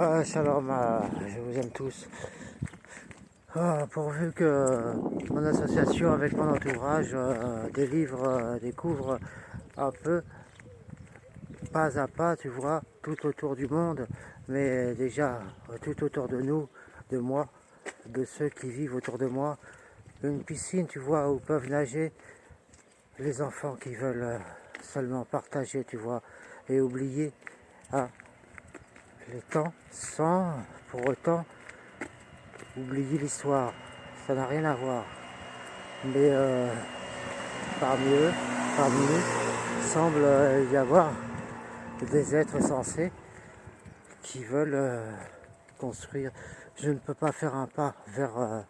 Shalom, je vous aime tous. Pourvu que mon association avec mon entourage découvre un peu, pas à pas, tu vois, tout autour du monde, mais déjà tout autour de nous, de moi, de ceux qui vivent autour de moi, une piscine, tu vois, où peuvent nager les enfants qui veulent seulement partager, tu vois, et oublier les temps sans pour autant oublier l'histoire. Ça n'a rien à voir. Mais parmi nous, semble y avoir des êtres sensés qui veulent construire. Je ne peux pas faire un pas vers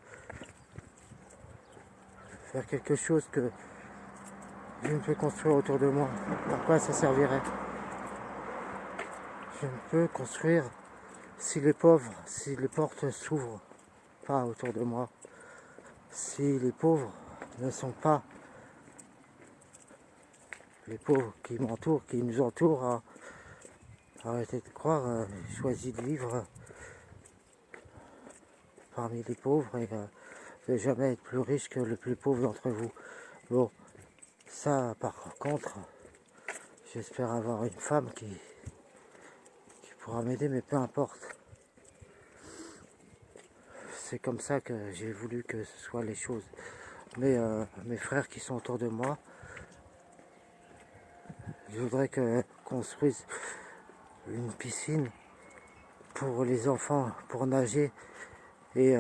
quelque chose que je ne peux construire autour de moi. À quoi ça servirait? Je ne peux construire si les pauvres, si les portes s'ouvrent pas autour de moi, si les pauvres ne sont pas les pauvres qui m'entourent, qui nous entourent. Arrêtez de croire, j'ai choisi de vivre parmi les pauvres et de jamais être plus riche que le plus pauvre d'entre vous. Bon, ça par contre, j'espère avoir une femme qui pourra m'aider, mais peu importe. C'est comme ça que j'ai voulu que ce soit les choses. Mais mes frères qui sont autour de moi, je voudrais qu'on construise une piscine pour les enfants, pour nager, et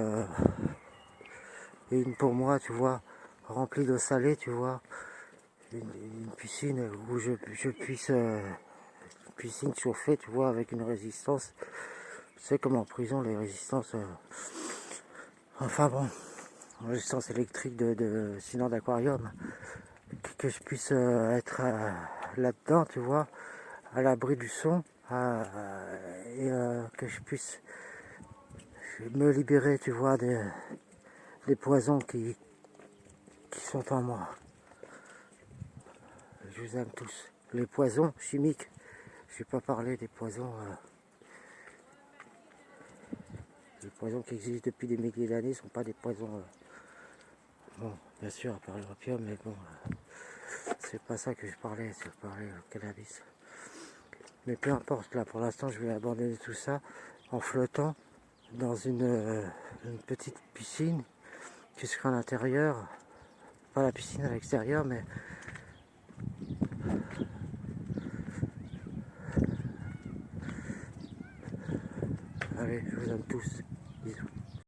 une pour moi, tu vois, remplie d'eau salée, tu vois, une piscine où je puisse, une piscine chauffée, tu vois, avec une résistance. Tu sais comme en prison, les résistances, enfin bon, résistance électrique sinon d'aquarium, que je puisse être là-dedans, tu vois, à l'abri du son, et que je puisse me libérer, tu vois, des poisons qui sont en moi. Je vous aime tous. Les poisons chimiques, je vais pas parler des poisons, les poisons qui existent depuis des milliers d'années ne sont pas des poisons, bon, bien sûr, à part l'opium, mais bon, c'est pas ça que je parlais au cannabis. Mais peu importe, là, pour l'instant, je vais abandonner tout ça en flottant dans une petite piscine qui sera à l'intérieur, pas la piscine à l'extérieur, mais allez, je vous aime tous.